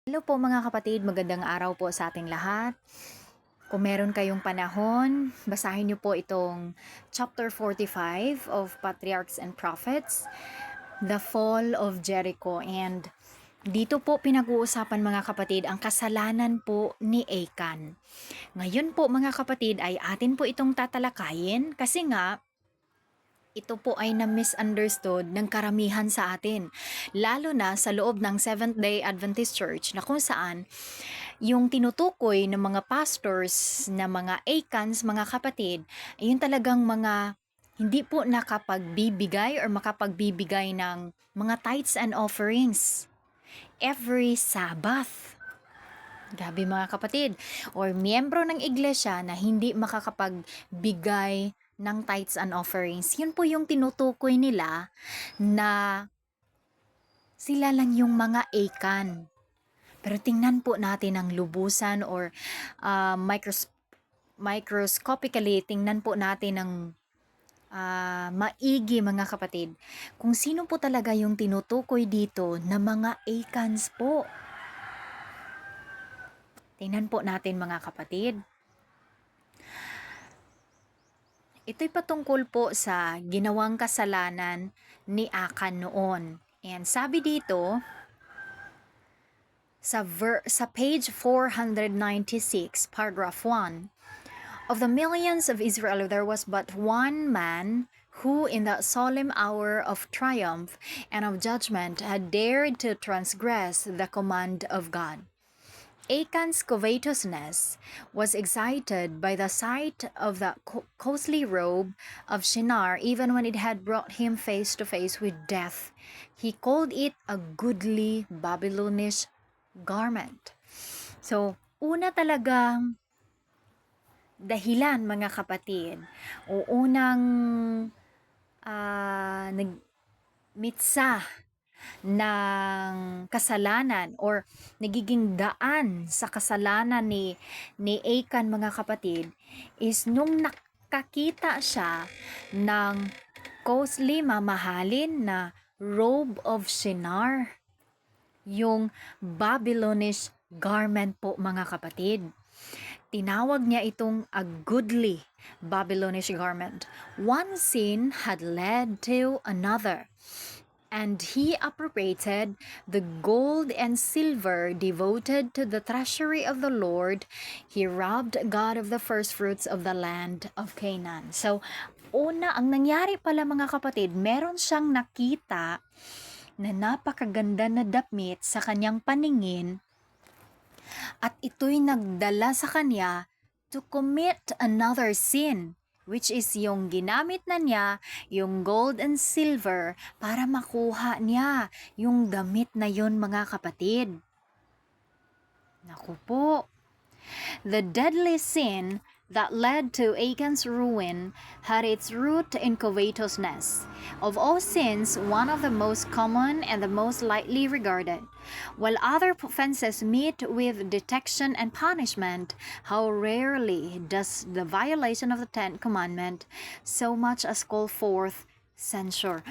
Hello po mga kapatid, magandang araw po sa ating lahat. Kung meron kayong panahon, basahin niyo po itong chapter 45 of Patriarchs and Prophets, The Fall of Jericho. And dito po pinag-uusapan mga kapatid ang kasalanan po ni Achan. Ngayon po mga kapatid ay atin po itong tatalakayin kasi nga ito po ay na-misunderstood ng karamihan sa atin. Lalo na sa loob ng Seventh-day Adventist Church na kung saan yung tinutukoy ng mga pastors na mga Achans, mga kapatid, ay yung talagang mga hindi po nakapagbibigay or makapagbibigay ng mga tithes and offerings every Sabbath. Gabi mga kapatid, or miyembro ng iglesia na hindi makakapagbigay ng tithes and offerings. Yun po yung tinutukoy nila na sila lang yung mga Achan. Pero tingnan po natin ang lubusan or microscopically, tingnan po natin ang maigi mga kapatid. Kung sino po talaga yung tinutukoy dito na mga Achans po. Tingnan po natin mga kapatid. Ito'y patungkol po sa ginawang kasalanan ni Achan noon. And sabi dito, sa page 496, paragraph 1, of the millions of Israel there was but one man who in that solemn hour of triumph and of judgment had dared to transgress the command of God. Achan's covetousness was excited by the sight of the costly robe of Shinar, even when it had brought him face to face with death. He called it a goodly Babylonish garment. So, una talagang dahilan mga kapatid, o unang nagmitsa ng kasalanan or nagiging daan sa kasalanan ni Achan mga kapatid is nung nakakita siya ng costly mamahalin na robe of Shinar, yung Babylonish garment po mga kapatid. Tinawag niya itong a goodly Babylonish garment. One sin had led to another. And he appropriated the gold and silver devoted to the treasury of the Lord. He robbed God of the first fruits of the land of Canaan. So, una, ang nangyari pala mga kapatid, meron siyang nakita na napakaganda na damit sa kanyang paningin at ito'y nagdala sa kanya to commit another sin, which is yung ginamit na niya yung gold and silver para makuha niya yung damit na yun mga kapatid. Naku po. The deadly sin that led to Achan's ruin had its root in covetousness. Of all sins, one of the most common and the most lightly regarded. While other offenses meet with detection and punishment, how rarely does the violation of the 10th commandment so much as call forth censure.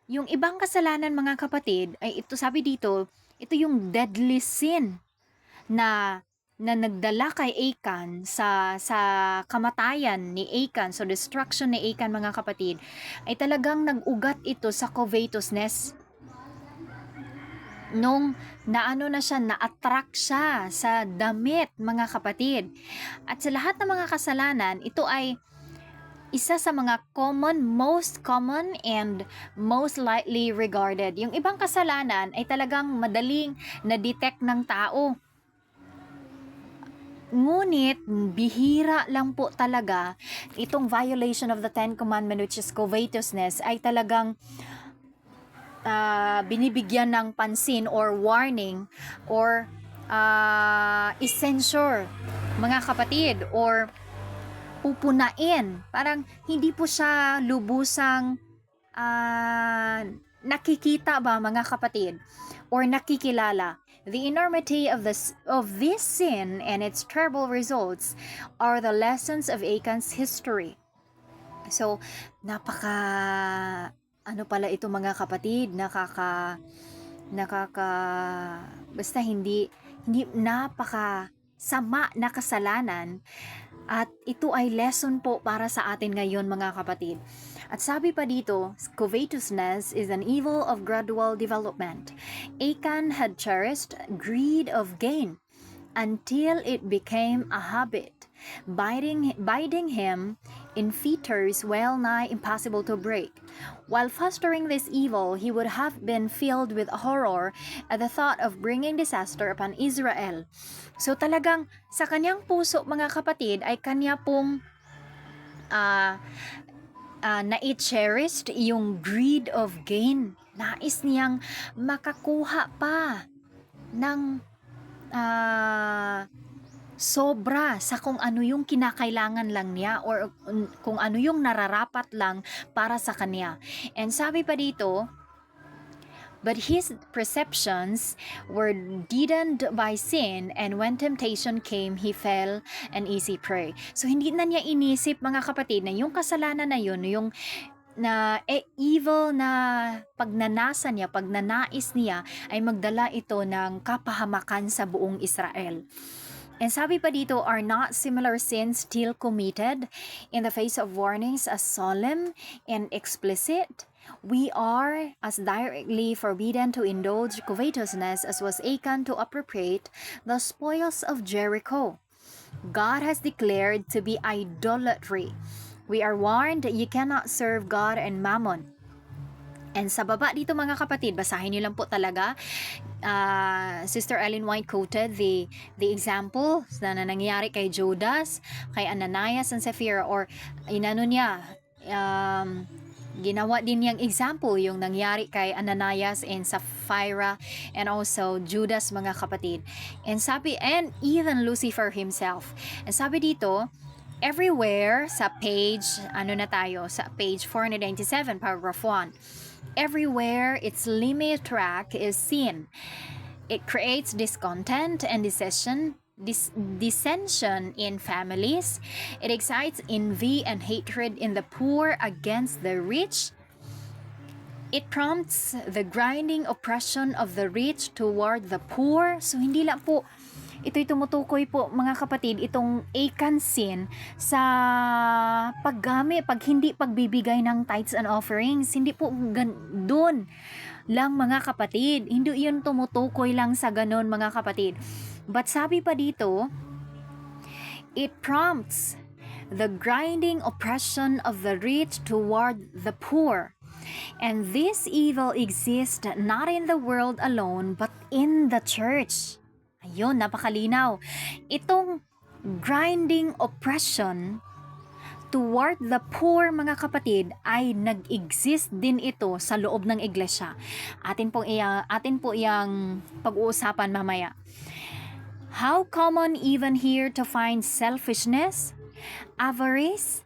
Yung ibang kasalanan mga kapatid, ay ito sabi dito, ito yung deadly sin na nagdala kay Achan sa kamatayan ni Achan, so destruction ni Achan mga kapatid, ay talagang nag-ugat ito sa covetousness. Nung naano na siya, na-attract siya sa damit mga kapatid. At sa lahat ng mga kasalanan, ito ay isa sa mga most common and most lightly regarded. Yung ibang kasalanan ay talagang madaling na-detect ng tao. Ngunit, bihira lang po talaga itong violation of the 10th commandment, which is covetousness, ay talagang binibigyan ng pansin or warning or censure mga kapatid, or pupunain. Parang hindi po siya lubusang nakikita ba mga kapatid or nakikilala. The enormity of this sin and its terrible results are the lessons of Achan's history. So, ano pala ito mga kapatid, basta hindi napaka sama na kasalanan, at ito ay lesson po para sa atin ngayon mga kapatid. At sabi pa dito, covetousness is an evil of gradual development. Achan had cherished greed of gain until it became a habit, biting him in fetters well nigh impossible to break. While fostering this evil, he would have been filled with horror at the thought of bringing disaster upon Israel. So talagang sa kanyang puso mga kapatid ay kanya pong na-cherished yung greed of gain. Nais niyang makakuha pa ng sobra sa kung ano yung kinakailangan lang niya or kung ano yung nararapat lang para sa kanya. And sabi pa dito, but his perceptions were deadened by sin, and when temptation came, he fell an easy prey. So hindi na niya inisip mga kapatid na yung kasalanan na yun, yung evil na pagnanasa niya, pagnanais niya ay magdala ito ng kapahamakan sa buong Israel. And sabi pa dito, are not similar sins still committed in the face of warnings as solemn and explicit? We are as directly forbidden to indulge covetousness as was Achan to appropriate the spoils of Jericho. God has declared to be idolatry. We are warned that you cannot serve God and mammon. And sa baba dito mga kapatid, basahin niyo lang po talaga. Sister Ellen White quoted the example na nangyari kay Judas, kay Ananias and Sapphira, or inano niya, ginawa din niyang example yung nangyari kay Ananias and Sapphira and also Judas mga kapatid. And even Lucifer himself. And sabi dito, everywhere sa page, sa page 497, paragraph 1, everywhere its limit track is seen. It creates discontent and dissension in families. It excites envy and hatred in the poor against the rich. It prompts the grinding oppression of the rich toward the poor. So hindi lang po ito'y tumutukoy po mga kapatid, itong Achan sin sa pag hindi pagbibigay ng tithes and offerings. Hindi po doon lang mga kapatid. Hindi yun tumutukoy lang sa ganon mga kapatid. But sabi pa dito, it prompts the grinding oppression of the rich toward the poor. And this evil exists not in the world alone, but in the church. Ayun, napakalinaw. Itong grinding oppression toward the poor mga kapatid ay nag-exist din ito sa loob ng iglesia. Atin po iyang pag-uusapan mamaya. How common even here to find selfishness, avarice,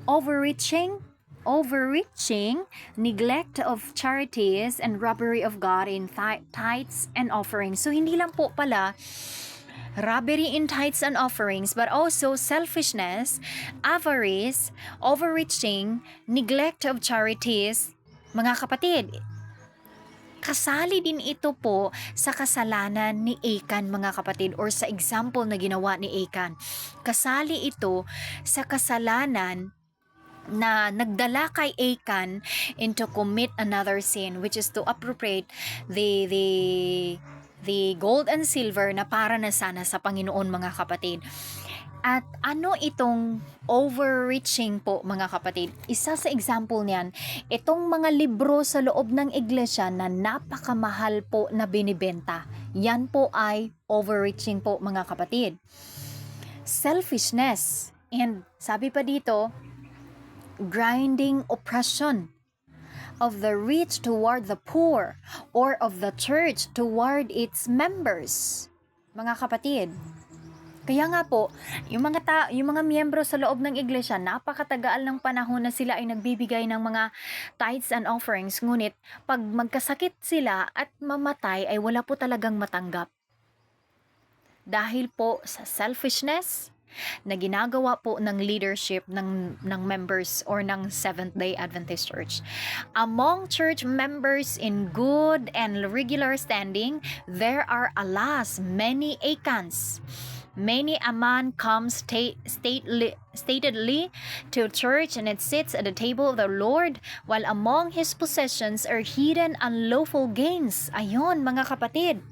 overreaching, neglect of charities, and robbery of God in tithes and offerings. So hindi lang po pala robbery in tithes and offerings, but also selfishness, avarice, overreaching, neglect of charities. Mga kapatid, kasali din ito po sa kasalanan ni Achan mga kapatid, or sa example na ginawa ni Achan. Kasali ito sa kasalanan na nagdala kay Achan into commit another sin, which is to appropriate the gold and silver na para na sana sa Panginoon mga kapatid. At ano itong overreaching po mga kapatid? Isa sa example niyan, itong mga libro sa loob ng iglesia na napakamahal po na binibenta. Yan po ay overreaching po mga kapatid. Selfishness, and sabi pa dito, grinding oppression of the rich toward the poor, or of the church toward its members. Mga kapatid, kaya nga po, yung mga miyembro sa loob ng iglesia, napakatagal ng panahon na sila ay nagbibigay ng mga tithes and offerings, ngunit pag magkasakit sila at mamatay ay wala po talagang matanggap. Dahil po sa selfishness, na ginagawa po ng leadership ng members or ng Seventh-day Adventist Church. Among church members in good and regular standing, there are alas many Acans. Many a man comes statedly to church and it sits at the table of the Lord, while among his possessions are hidden unlawful gains. Ayon, mga kapatid.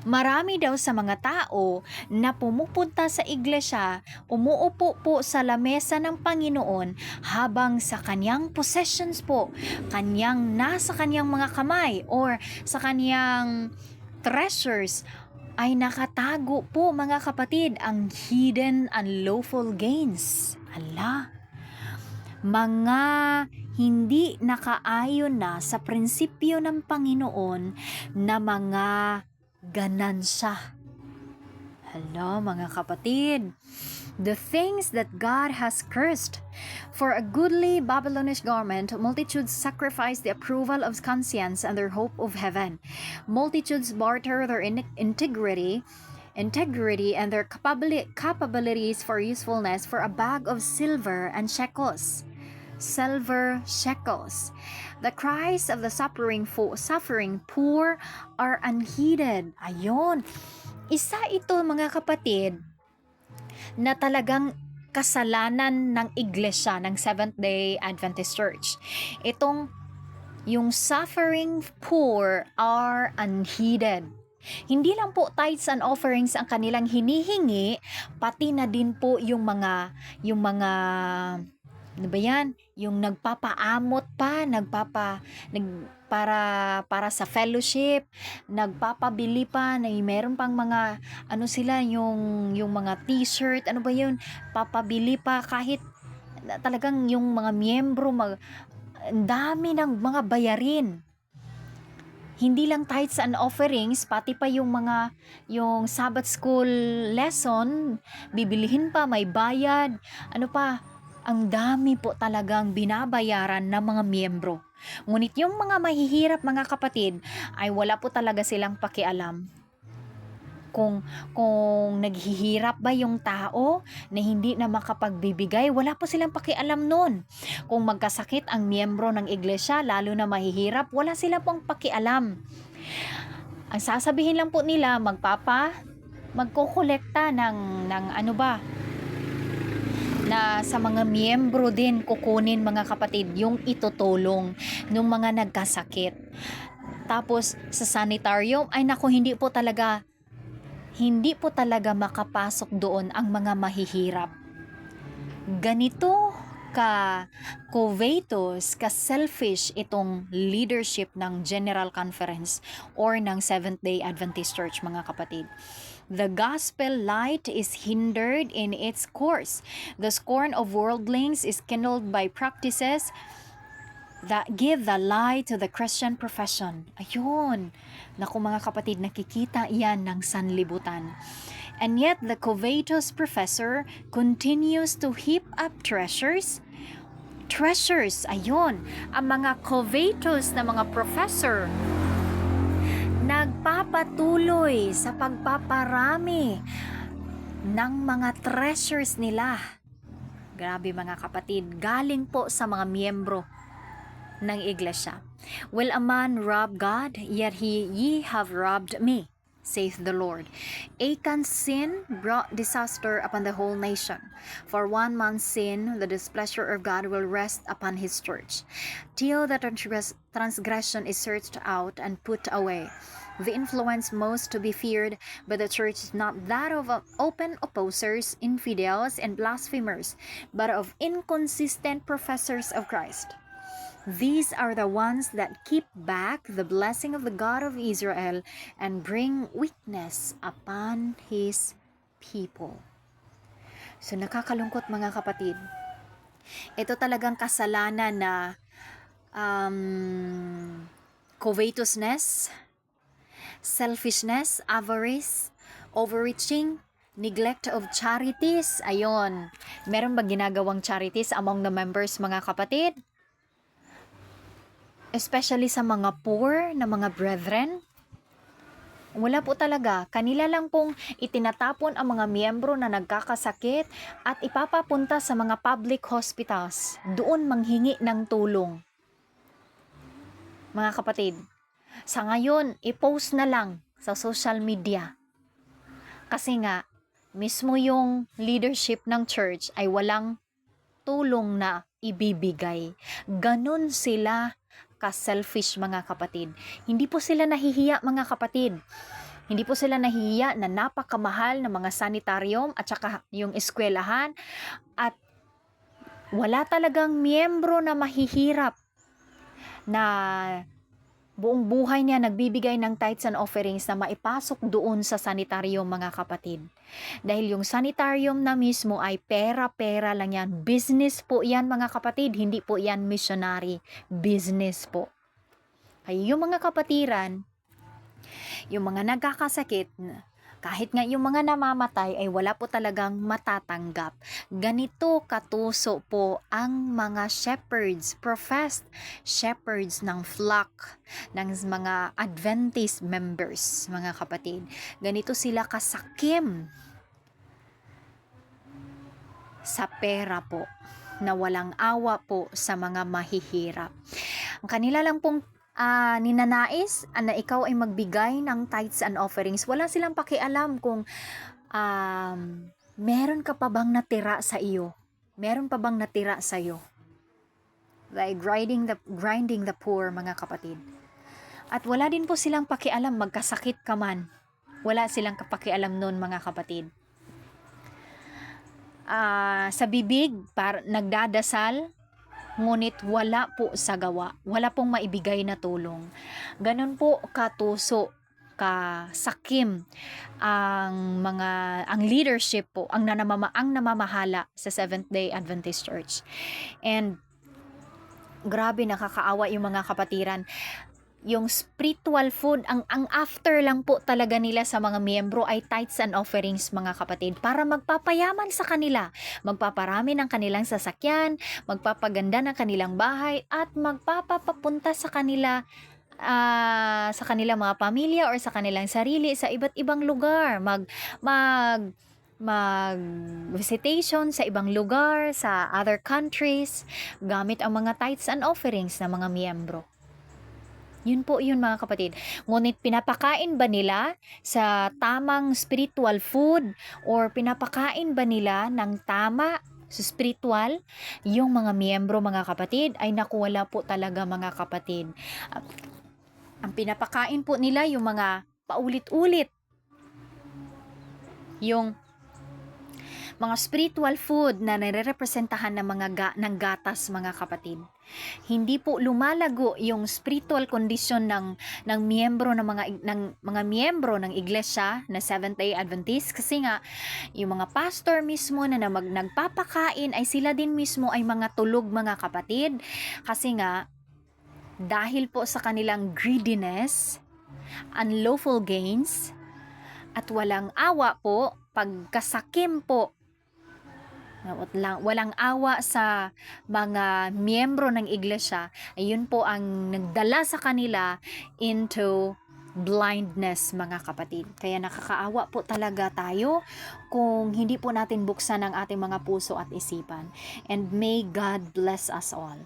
Marami daw sa mga tao na pumupunta sa iglesia, umuupo po sa lamesa ng Panginoon habang sa kanyang possessions po, nasa kanyang mga kamay or sa kanyang treasures ay nakatago po, mga kapatid, ang hidden unlawful gains. Mga hindi nakaayon na sa prinsipyo ng Panginoon na mga ganansya. Mga kapatid, the things that God has cursed. For a goodly Babylonish garment, multitudes sacrifice the approval of conscience and their hope of heaven. Multitudes barter their integrity and their capabilities for usefulness for a bag of silver shekels. The cries of the suffering poor are unheeded. Ayon. Isa ito, mga kapatid, na talagang kasalanan ng iglesia ng Seventh-day Adventist Church. Yung suffering poor are unheeded. Hindi lang po tithes and offerings ang kanilang hinihingi, pati na din po yung mga ano ba yan? Yung nagpapaamot pa, para sa fellowship, nagpapabili pa, meron pang mga yung mga t-shirt, papabili pa kahit talagang yung mga miyembro ang dami ng mga bayarin. Hindi lang tithes and offerings, pati pa yung Sabbath school lesson, bibilihin pa, may bayad, ang dami po talagang binabayaran ng mga miyembro. Ngunit yung mga mahihirap, mga kapatid, ay wala po talaga silang pakialam. Kung naghihirap ba yung tao na hindi na makapagbibigay, wala po silang pakialam nun. Kung magkasakit ang miyembro ng iglesia, lalo na mahihirap, wala sila pong pakialam. Ang sasabihin lang po nila, magkokolekta ng na sa mga miyembro din kukunin, mga kapatid, yung itutulong ng mga nagkasakit. Tapos sa sanitarium, ay naku, hindi po talaga makapasok doon ang mga mahihirap. Ganito covetous, selfish itong leadership ng General Conference or ng Seventh-day Adventist Church, mga kapatid. The gospel light is hindered in its course. The scorn of worldlings is kindled by practices that give the lie to the Christian profession. Ayun. Naku, mga kapatid, nakikita yan ng sanlibutan. And yet, the covetous professor continues to heap up treasures. Ayun. Ang mga covetous na mga professor, nagpapatuloy sa pagpaparami ng mga treasures nila. Grabe, mga kapatid, galing po sa mga miyembro ng iglesia. Will a man rob God? Yet ye have robbed me, saith the Lord. Achan's sin brought disaster upon the whole nation. For one man's sin, the displeasure of God will rest upon his church, till the transgression is searched out and put away. The influence most to be feared by the church is not that of open opposers, infidels, and blasphemers, but of inconsistent professors of Christ. These are the ones that keep back the blessing of the God of Israel and bring weakness upon His people. So nakakalungkot, mga kapatid. Ito talagang kasalanan na covetousness, selfishness, avarice, overreaching, neglect of charities. Ayon, meron ba ginagawang charities among the members, mga kapatid? Especially sa mga poor na mga brethren. Wala po talaga. Kanila lang pong itinatapon ang mga miyembro na nagkakasakit at ipapapunta sa mga public hospitals. Doon manghingi ng tulong. Mga kapatid, sa ngayon, i-post na lang sa social media. Kasi nga, mismo yung leadership ng church ay walang tulong na ibibigay. Ganon sila ka-selfish, mga kapatid. Hindi po sila nahihiya, mga kapatid. Hindi po sila nahihiya na napakamahal ng mga sanitarium at saka yung eskwelahan, at wala talagang miyembro na mahihirap na buong buhay niya nagbibigay ng tithes and offerings na maipasok doon sa sanitarium, mga kapatid. Dahil yung sanitarium na mismo ay pera-pera lang yan. Business po yan, mga kapatid. Hindi po yan missionary. Business po. Ay yung mga kapatiran, yung mga nagkakasakit, kahit nga yung mga namamatay ay wala po talagang matatanggap. Ganito katuso po ang mga shepherds, professed shepherds ng flock, ng mga Adventist members, mga kapatid. Ganito sila kasakim sa pera po, na walang awa po sa mga mahihirap. Ang kanila lang pong ninanais na ikaw ay magbigay ng tithes and offerings. Wala silang pakialam kung meron ka pa bang natira sa iyo. Meron pa bang natira sa iyo. Like grinding the poor, mga kapatid. At wala din po silang pakialam magkasakit ka man. Wala silang pakialam noon, mga kapatid. Sa bibig, nagdadasal, ngunit wala po sa gawa. Wala pong maibigay na tulong. Ganun po katuso, kasakim ang leadership po, ang namamahala sa Seventh-day Adventist Church. And grabe, nakakaawa yung mga kapatiran. Yung spiritual food, ang after lang po talaga nila sa mga miyembro ay tithes and offerings, mga kapatid, para magpapayaman sa kanila, magpaparami ng kanilang sasakyan, magpapaganda ng kanilang bahay, at magpapapunta sa kanila sa kanilang mga pamilya or sa kanilang sarili sa iba't ibang lugar, mag visitation sa ibang lugar, sa other countries, gamit ang mga tithes and offerings ng mga miyembro. Yun po yun, mga kapatid. Ngunit pinapakain ba nila sa tamang spiritual food, or pinapakain ba nila ng tama sa spiritual yung mga miyembro, mga kapatid? Ay naku, wala po talaga, mga kapatid. Ang pinapakain po nila yung mga paulit-ulit, yung mga spiritual food na nare-representahan ng ng gatas, mga kapatid. Hindi po lumalago yung spiritual condition ng miyembro ng mga miyembro ng iglesia na Seventh-day Adventist, kasi nga yung mga pastor mismo na nagpapakain ay sila din mismo ay mga tulog, mga kapatid, kasi nga dahil po sa kanilang greediness, unlawful gains, at walang awa po, pagkasakim po, walang awa sa mga miyembro ng iglesia, ayun po ang nagdala sa kanila into blindness, mga kapatid. Kaya nakakaawa po talaga tayo kung hindi po natin buksan ang ating mga puso at isipan. And may God bless us all.